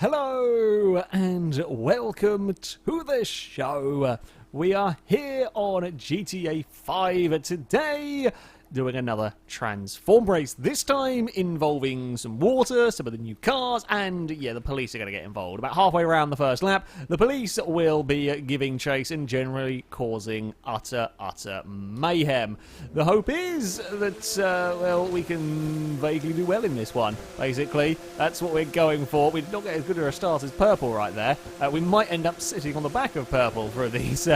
Hello and welcome to the show. We are here on GTA 5 today, doing another transform race, this time involving some water, some of the new cars, and yeah, the police are going to get involved. About halfway around the first lap, the police will be giving chase and generally causing utter mayhem. The hope is that, well, we can vaguely do well in this one, basically. That's what we're going for. We did not get as good a start as Purple right there. We might end up sitting on the back of Purple for these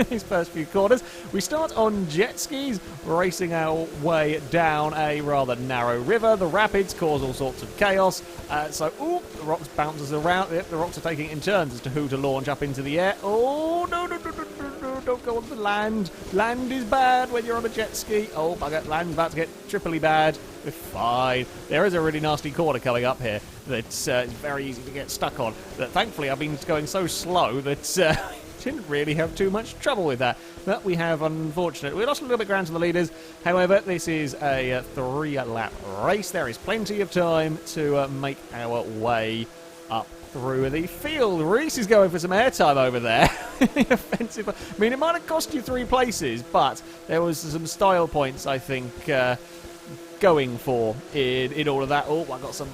these first few corners. We start on jet skis, racing our way down a rather narrow river. The rapids cause all sorts of chaos. The rocks bounce us around. Yep, the rocks are taking it in turns as to who to launch up into the air. Oh, no, don't go on the land. Land is bad when you're on a jet ski. Oh, bugger, land's about to get triply bad. We're fine. There is a really nasty corner coming up here that's very easy to get stuck on. But thankfully, I've been going so slow that didn't really have too much trouble with that. But we have, unfortunately, we lost a little bit ground to the leaders. However, this is a 3-lap race. There is plenty of time to make our way up through the field. Reese is going for some airtime over there. Offensive. I mean, it might have cost you 3 places, but there was some style points, I think, going for in all of that. Oh, I got some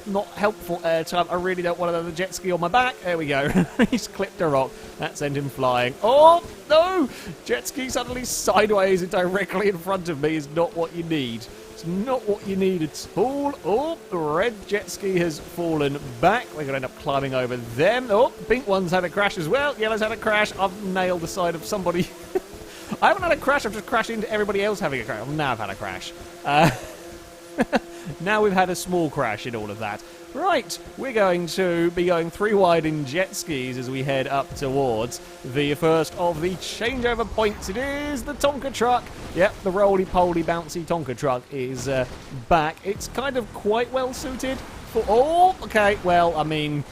not helpful airtime. I really don't want another jet ski on my back. There we go. He's clipped a rock. That sent him flying. Oh, no! Jet ski suddenly sideways and directly in front of me is not what you need. It's not what you need at all. Oh, the red jet ski has fallen back. We're going to end up climbing over them. Oh, the pink one's had a crash as well. Yellow's had a crash. I've nailed the side of somebody. I haven't had a crash. I've just crashed into everybody else having a crash. Well, now I've had a crash. Now we've had a small crash in all of that. Right, we're going to be going 3 wide in jet skis as we head up towards the first of the changeover points. It is the Tonka truck. Yep, the roly-poly bouncy Tonka truck is back. It's kind of quite well suited for... Oh, okay, well, I mean,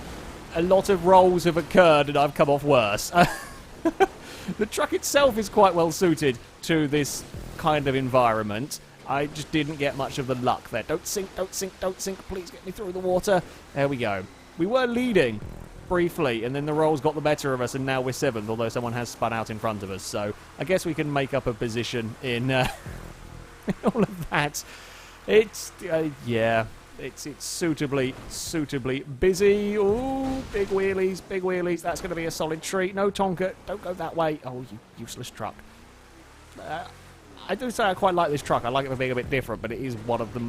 a lot of rolls have occurred and I've come off worse. The truck itself is quite well suited to this kind of environment. I just didn't get much of the luck there. Don't sink, don't sink, don't sink. Please get me through the water. There we go. We were leading briefly, and then the rolls got the better of us, and now we're 7th, although someone has spun out in front of us. So I guess we can make up a position in all of that. It's, yeah, it's suitably busy. Ooh, big wheelies, big wheelies. That's going to be a solid treat. No, Tonka, don't go that way. Oh, you useless truck. I do say I quite like this truck. I like it for being a bit different, but it is one of the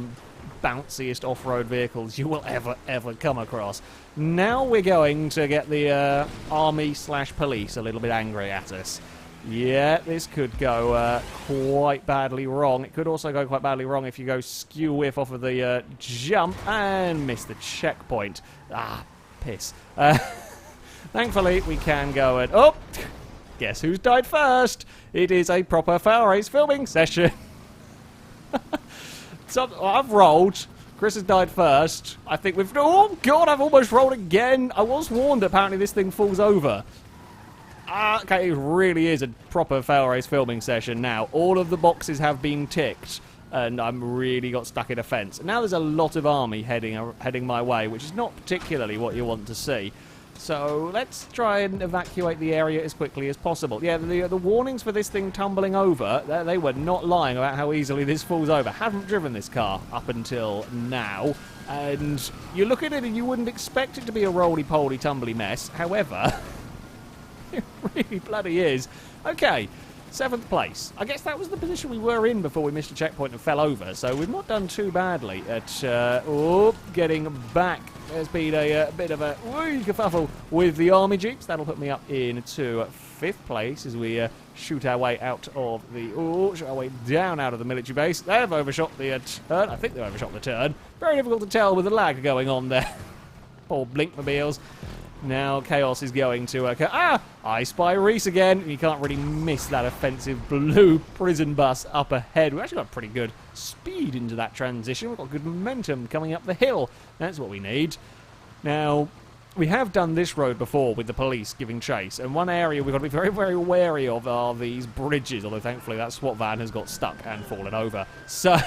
bounciest off-road vehicles you will ever come across. Now we're going to get the army/police a little bit angry at us. Yeah, this could go quite badly wrong. It could also go quite badly wrong if you go skew-whiff off of the jump and miss the checkpoint. Ah, piss. Thankfully, we can go and... Oh! Guess who's died first? It is a proper FailRace filming session. So I've rolled. Chris has died first. I think we've... Oh, God, I've almost rolled again. I was warned that apparently this thing falls over. Okay, it really is a proper FailRace filming session now. All of the boxes have been ticked, and I'm really got stuck in a fence. Now there's a lot of army heading my way, which is not particularly what you want to see. So let's try and evacuate the area as quickly as possible. Yeah, the warnings for this thing tumbling over, they were not lying about how easily this falls over. Haven't driven this car up until now, and you look at it and you wouldn't expect it to be a roly-poly, tumbly mess. However, it really bloody is. Okay, 7th place. I guess that was the position we were in before we missed a checkpoint and fell over, so we've not done too badly at getting back. There's been a bit of a kerfuffle with the army jeeps. That'll put me up into 5th place as we shoot our way out of the... shoot our way down out of the military base. They've overshot the turn. I think they've overshot the turn. Very difficult to tell with the lag going on there. Poor Blinkmobiles. Now Chaos is going to... I spy Reese again. You can't really miss that offensive blue prison bus up ahead. We've actually got pretty good speed into that transition. We've got good momentum coming up the hill. That's what we need. Now, we have done this road before with the police giving chase, and one area we've got to be very, very wary of are these bridges, although thankfully that SWAT van has got stuck and fallen over. So...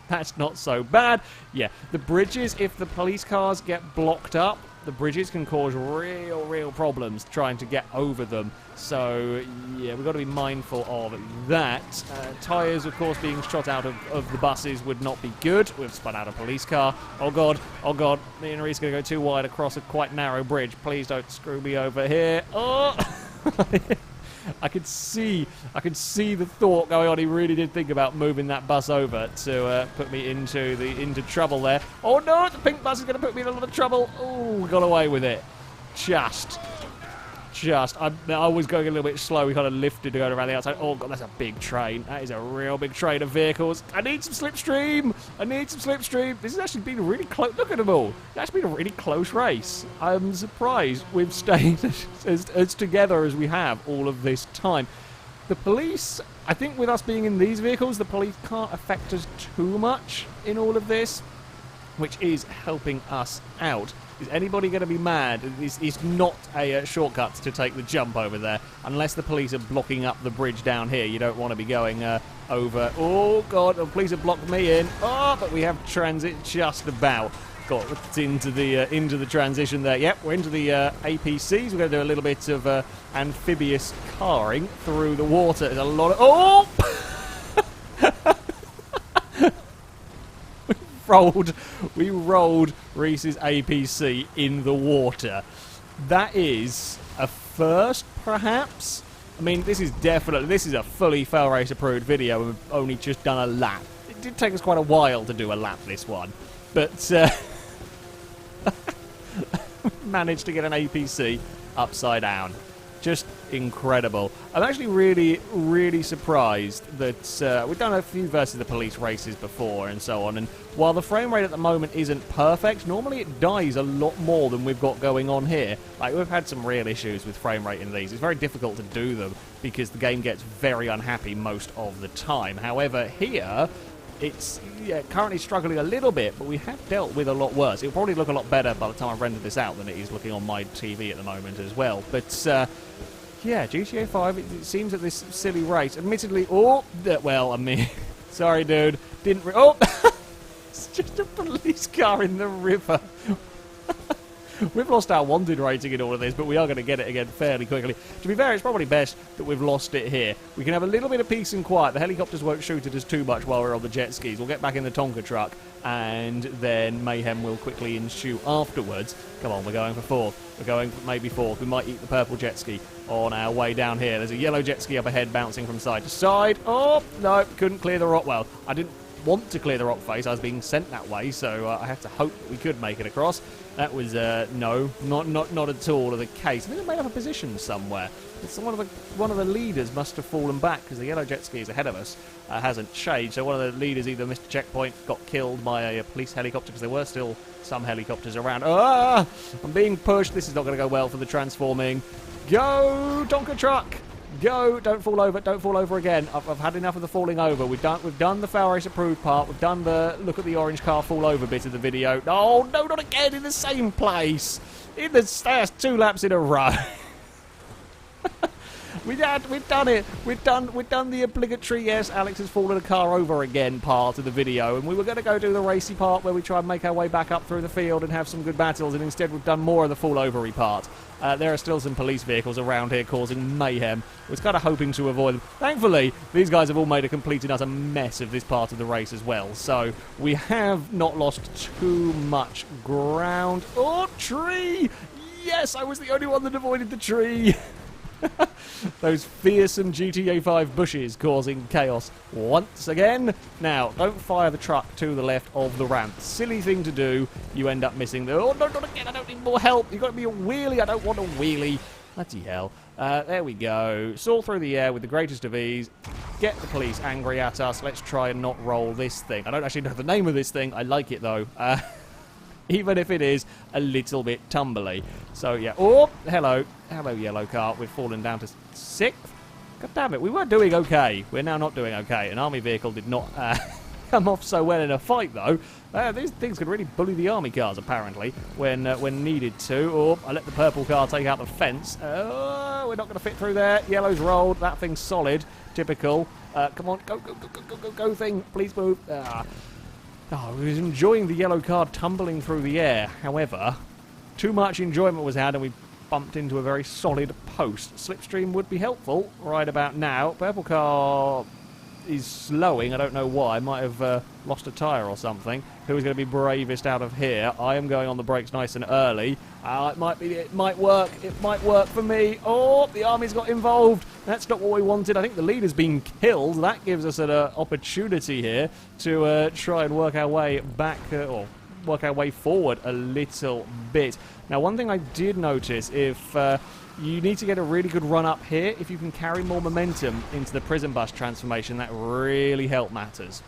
That's not so bad. Yeah, the bridges, if the police cars get blocked up, the bridges can cause real problems trying to get over them. So, yeah, we've got to be mindful of that. Tyres, of course, being shot out of the buses would not be good. We've spun out a police car. Oh, God. Oh, God. Me and Reese going to go too wide across a quite narrow bridge. Please don't screw me over here. Oh! I could see the thought going on. He really did think about moving that bus over to put me into trouble there. Oh no, the pink bus is going to put me in a lot of trouble. Oh, we got away with it. Just. I was going a little bit slow. We kind of lifted to go around the outside. Oh god, that's a big train. That is a real big train of vehicles. I need some slipstream. This has actually been really close. Look at them all. It's actually been a really close race. I'm surprised we've stayed as together as we have all of this time. The police, I think with us being in these vehicles, the police can't affect us too much in all of this, which is helping us out. Is anybody going to be mad? It's not a shortcut to take the jump over there. Unless the police are blocking up the bridge down here. You don't want to be going over. Oh, God, the police have blocked me in. Oh, but we have transit just about. Got into the transition there. Yep, we're into the APCs. We're going to do a little bit of amphibious carring through the water. There's a lot of... Oh! We rolled Reese's APC in the water. That is a first, perhaps? I mean, this is a fully FailRace approved video, and we've only just done a lap. It did take us quite a while to do a lap, this one. But, managed to get an APC upside down. Just incredible. I'm actually really surprised that we've done a few versus the police races before and so on, and while the frame rate at the moment isn't perfect, normally it dies a lot more than we've got going on here. Like, we've had some real issues with frame rate in these. It's very difficult to do them because the game gets very unhappy most of the time. However, here... it's currently struggling a little bit, but we have dealt with a lot worse. It'll probably look a lot better by the time I render this out than it is looking on my TV at the moment as well. But, yeah, GTA 5, it seems that this silly race, admittedly, well, I mean, sorry, dude, oh, it's just a police car in the river. We've lost our wanted rating in all of this, but we are going to get it again fairly quickly. To be fair, it's probably best that we've lost it here. We can have a little bit of peace and quiet. The helicopters won't shoot at us too much while we're on the jet skis. We'll get back in the Tonka truck, and then mayhem will quickly ensue afterwards. Come on, we're going for fourth. We're going for maybe fourth. We might eat the purple jet ski on our way down here. There's a yellow jet ski up ahead bouncing from side to side. Oh, no, couldn't clear the rock. Well, I didn't want to clear the rock face. I was being sent that way, so I have to hope that we could make it across. That was no, not at all the case. I think they made up a position somewhere. It's one of the leaders must have fallen back because the yellow jet ski is ahead of us hasn't changed. So one of the leaders either missed a checkpoint, got killed by a police helicopter, because there were still some helicopters around. Ah, I'm being pushed. This is not going to go well for the transforming. Go, Tonka truck! Go! Don't fall over! Don't fall over again! I've had enough of the falling over. We've done the FailRace approved part. We've done the look at the orange car fall over bit of the video. Oh no! Not again! In the same place! That's 2 laps in a row. We've done it. We've done the obligatory, yes, Alex has fallen a car over again part of the video, and we were going to go do the racy part where we try and make our way back up through the field and have some good battles, and instead we've done more of the fall overy part. There are still some police vehicles around here causing mayhem. I was kind of hoping to avoid them. Thankfully, these guys have all made a complete and utter mess of this part of the race as well, so we have not lost too much ground. Oh, tree! Yes, I was the only one that avoided the tree. Those fearsome GTA 5 bushes causing chaos once again. Now, don't fire the truck to the left of the ramp. Silly thing to do. You end up missing the... Oh, no, not again. I don't need more help. You've got to be a wheelie. I don't want a wheelie. Bloody hell. There we go. Soar through the air with the greatest of ease. Get the police angry at us. Let's try and not roll this thing. I don't actually know the name of this thing. I like it, though. Even if it is a little bit tumbly. So, yeah. Oh, hello. Hello, yellow car. We've fallen down to 6th. God damn it. We were doing okay. We're now not doing okay. An army vehicle did not come off so well in a fight, though. These things could really bully the army cars, apparently, when needed to. Oh, I let the purple car take out the fence. We're not going to fit through there. Yellow's rolled. That thing's solid. Typical. Come on. Go thing. Please move. Oh, I was enjoying the yellow card tumbling through the air. However, too much enjoyment was had and we bumped into a very solid post. Slipstream would be helpful right about now. Purple car is slowing. I don't know why. Might have lost a tyre or something. Who is going to be bravest out of here? I am going on the brakes nice and early. It might work. It might work for me. Oh, the army's got involved. That's not what we wanted. I think the leader's been killed. That gives us an opportunity here to try and work our way back, or work our way forward a little bit. Now, one thing I did notice, if you need to get a really good run up here, if you can carry more momentum into the prison bus transformation, that really help matters.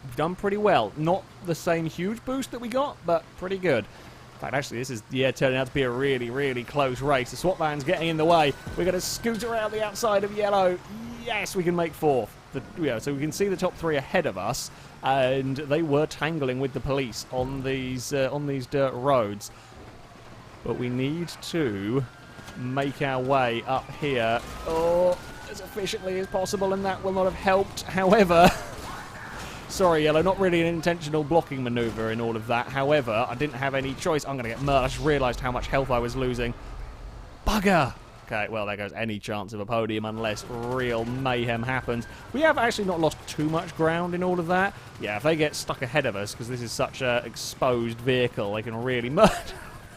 We've done pretty well. Not the same huge boost that we got, but pretty good. In fact, actually, this is, turning out to be a really, really close race. The SWAT van's getting in the way. We're going to scoot around the outside of yellow. Yes, we can make fourth. So we can see the top three ahead of us, and they were tangling with the police on these dirt roads. But we need to make our way up here, as efficiently as possible, and that will not have helped. However, sorry, Yellow, not really an intentional blocking manoeuvre in all of that. However, I didn't have any choice. I'm going to get murdered. I just realised how much health I was losing. Bugger! Okay, well, there goes any chance of a podium unless real mayhem happens. We have actually not lost too much ground in all of that. Yeah, if they get stuck ahead of us, because this is such an exposed vehicle, they can really murder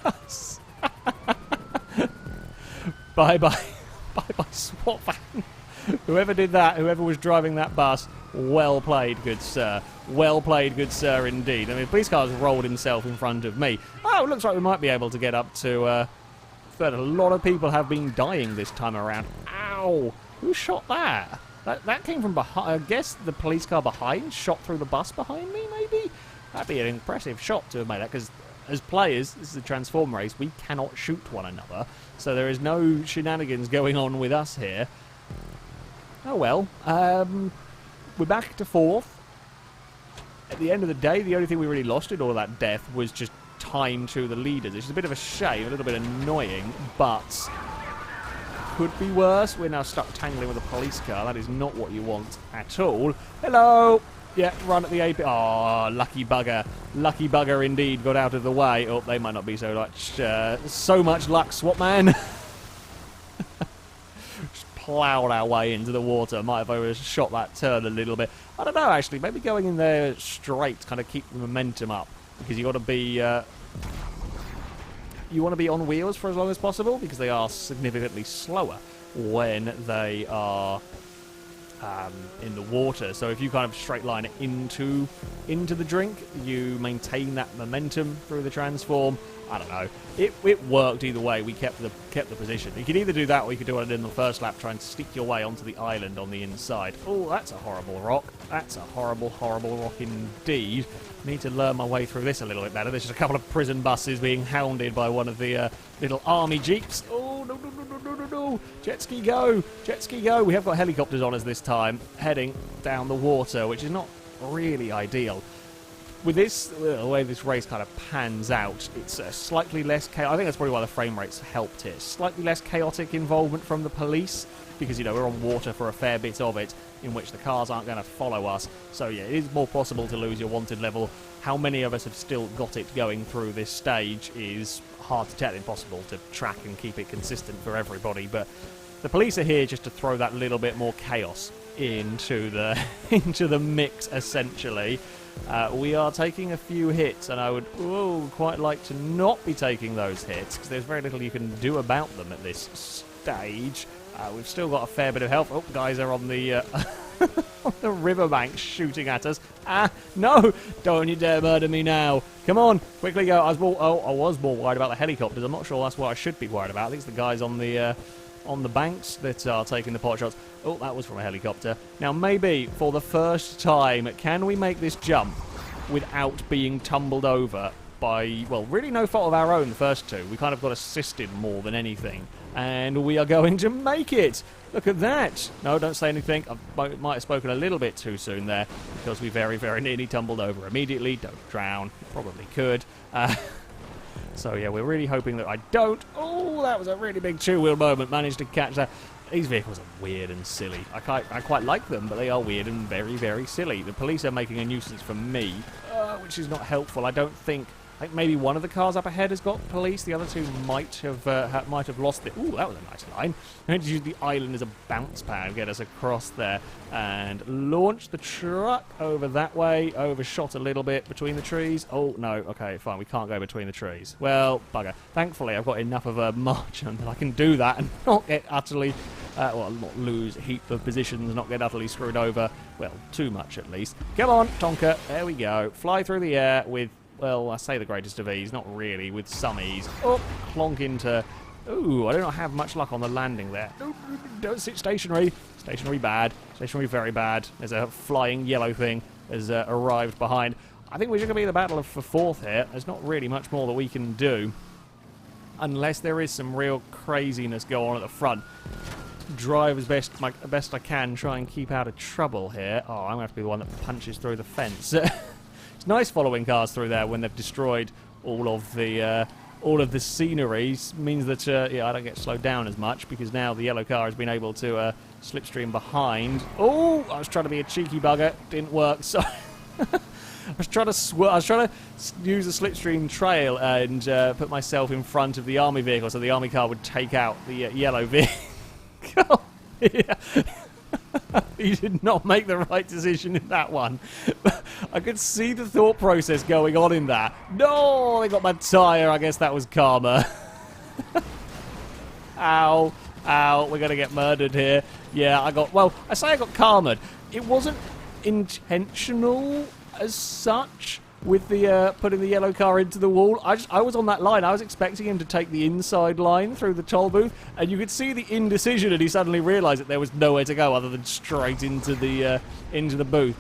us. Bye-bye. Bye-bye, SWAT van. Whoever did that, whoever was driving that bus, well played, good sir. Well played, good sir, indeed. I mean, the police car's rolled himself in front of me. Oh, it looks like we might be able to get up to, but a lot of people have been dying this time around. Ow! Who shot that? That came from behind. I guess the police car behind shot through the bus behind me, maybe? That'd be an impressive shot to have made that, because as players, this is a transform race, we cannot shoot one another, so there is no shenanigans going on with us here. Oh well, we're back to fourth. At the end of the day, the only thing we really lost in all of that death was just time to the leaders. It's just a bit of a shame, a little bit annoying, but could be worse. We're now stuck tangling with a police car. That is not what you want at all. Hello! Yeah, run at the AP. Oh, lucky bugger. Lucky bugger indeed got out of the way. Oh, they might not be so much luck, SWAT man. Just ploughed our way into the water. Might have shot that turn a little bit. I don't know, actually. Maybe going in there straight to kind of keep the momentum up. Because you got to be... you want to be on wheels for as long as possible, because they are significantly slower when they are... in the water. So if you kind of straight line it into the drink, you maintain that momentum through the transform. I don't know. It worked either way. We kept the position. You could either do that, or you could do it in the first lap, try and stick your way onto the island on the inside. Oh, that's a horrible rock. That's a horrible, horrible rock indeed. Need to learn my way through this a little bit better. There's just a couple of prison buses being hounded by one of the little army jeeps. Oh, no, no, no, no, no, no, no. Jet ski go. Jet ski go. We have got helicopters on us this time, heading down the water, which is not really ideal. With this, the way this race kind of pans out, it's slightly less chaotic. I think that's probably why the frame rates helped here. Slightly less chaotic involvement from the police, because, you know, we're on water for a fair bit of it, in which the cars aren't going to follow us. So, yeah, it is more possible to lose your wanted level. How many of us have still got it going through this stage is hard to tell. Impossible to track and keep it consistent for everybody. But the police are here just to throw that little bit more chaos into the mix, essentially. We are taking a few hits, and I would quite like to not be taking those hits, because there's very little you can do about them at this stage. We've still got a fair bit of health. Oh, guys are on the on the riverbank shooting at us. No! Don't you dare murder me now. Come on, quickly go. I was more worried about the helicopters. I'm not sure that's what I should be worried about. I think it's the guys on the banks that are taking the pot shots. Oh, that was from a helicopter. Now, maybe, for the first time, can we make this jump without being tumbled over by, well, really no fault of our own, the first two. We kind of got assisted more than anything. And we are going to make it! Look at that! No, don't say anything. I might have spoken a little bit too soon there, because we very, very nearly tumbled over immediately. Don't drown. Probably could. So, yeah, we're really hoping that I don't. Oh, that was a really big two-wheel moment. Managed to catch that. These vehicles are weird and silly. I quite like them, but they are weird and very, very silly. The police are making a nuisance for me, which is not helpful. I think maybe one of the cars up ahead has got police. The other two might have lost it. Ooh, that was a nice line. I'm going to use the island as a bounce pad, get us across there, and launch the truck over that way. Overshot a little bit between the trees. Oh, no. Okay, fine. We can't go between the trees. Well, bugger. Thankfully, I've got enough of a margin that I can do that and not get utterly... well, not lose a heap of positions, not get utterly screwed over. Well, too much at least. Come on, Tonka. There we go. Fly through the air with... Well, I say the greatest of ease, not really, with some ease. Oh, clonk into... Ooh, I do not have much luck on the landing there. Don't sit stationary. Stationary bad. Stationary very bad. There's a flying yellow thing has arrived behind. I think we're going to be in the battle for fourth here. There's not really much more that we can do. Unless there is some real craziness going on at the front. Drive as best I can, try and keep out of trouble here. Oh, I'm going to have to be the one that punches through the fence. It's nice following cars through there when they've destroyed all of the scenery. Means that yeah, I don't get slowed down as much because now the yellow car has been able to slipstream behind. Oh, I was trying to be a cheeky bugger, didn't work. So I was trying to use the slipstream trail and put myself in front of the army vehicle so the army car would take out the yellow vehicle. Yeah. He did not make the right decision in that one. I could see the thought process going on in that. No, they got my tyre. I guess that was karma. Ow. Ow. We're going to get murdered here. Yeah, I got karma. It wasn't intentional as such with the putting the yellow car into the wall. I was on that line. I was expecting him to take the inside line through the toll booth, and you could see the indecision, and he suddenly realised that there was nowhere to go other than straight into the booth.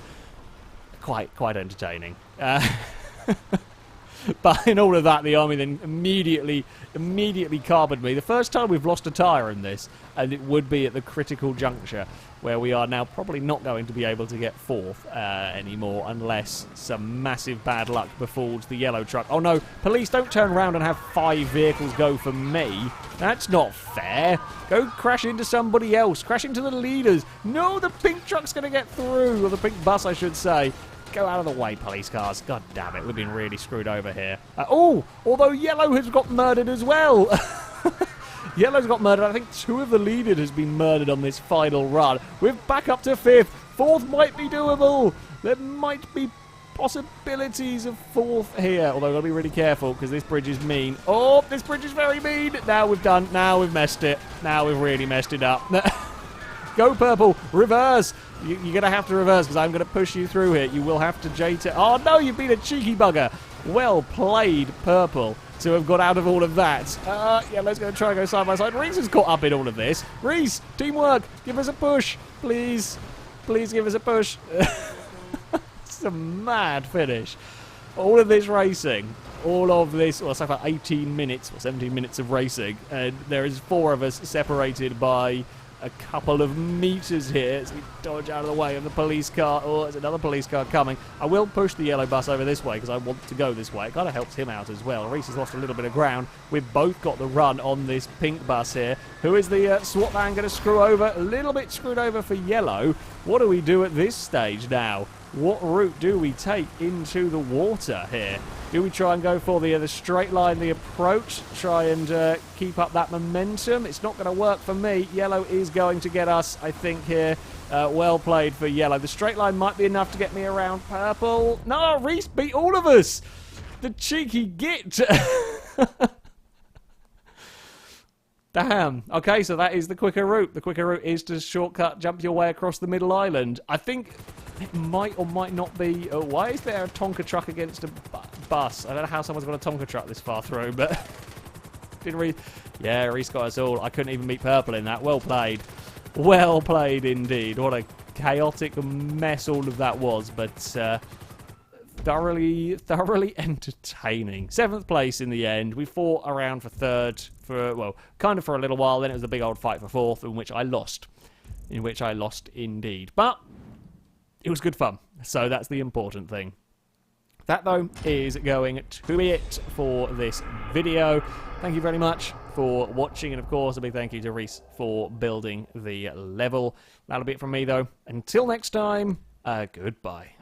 Quite entertaining. But in all of that, the army then immediately carboned me. The first time we've lost a tyre in this, and it would be at the critical juncture where we are now probably not going to be able to get fourth anymore unless some massive bad luck befalls the yellow truck. Oh no, police, don't turn around and have 5 vehicles go for me. That's not fair. Go crash into somebody else. Crash into the leaders. No, the pink truck's going to get through, or the pink bus, I should say. Go out of the way, police cars. God damn it, we've been really screwed over here. Although yellow has got murdered as well. Yellow's got murdered. I think 2 of the leaders has been murdered on this final run. We're back up to 5th. 4th might be doable. There might be possibilities of 4th here. Although I've got to be really careful because this bridge is mean. Oh, this bridge is very mean. Now we've messed it. Now we've really messed it up. Go purple. Reverse. You're going to have to reverse because I'm going to push you through here. You will have to JT. Oh, no, you've been a cheeky bugger. Well played, purple, to have got out of all of that. Yellow's going to try and go side by side. Reese is caught up in all of this. Reese, teamwork. Give us a push. Please. Please give us a push. It's a mad finish. All of this racing. All of this, well, so far 18 minutes or 17 minutes of racing. And there is 4 of us separated by a couple of meters here, so we dodge out of the way of the police car. Oh, there's another police car coming. I will push the yellow bus over this way because I want to go this way. It kind of helps him out as well. Reese has lost a little bit of ground. We've both got the run on this pink bus here. Who is the SWAT van going to screw over? A little bit screwed over for yellow. What do we do at this stage now? What route do we take into the water here? Do we try and go for the straight line, the approach, try and keep up that momentum? It's not going to work for me. Yellow is going to get us, I think, here. Well played for yellow. The straight line might be enough to get me around purple. No, Reese beat all of us. The cheeky git. Damn. Okay, so that is the quicker route. The quicker route is to shortcut, jump your way across the middle island. I think it might or might not be... why is there a Tonka truck against a bus? I don't know how someone's got a Tonka truck this far through, but... didn't really... Yeah, Reese got us all. I couldn't even beat purple in that. Well played. Well played indeed. What a chaotic mess all of that was, but... thoroughly entertaining. 7th place in the end. We fought around for 3rd for, well, kind of for a little while. Then it was a big old fight for 4th, in which I lost. Indeed. But it was good fun. So that's the important thing. That, though, is going to be it for this video. Thank you very much for watching, and of course a big thank you to Reese for building the level. That'll be it from me though. Until next time, goodbye.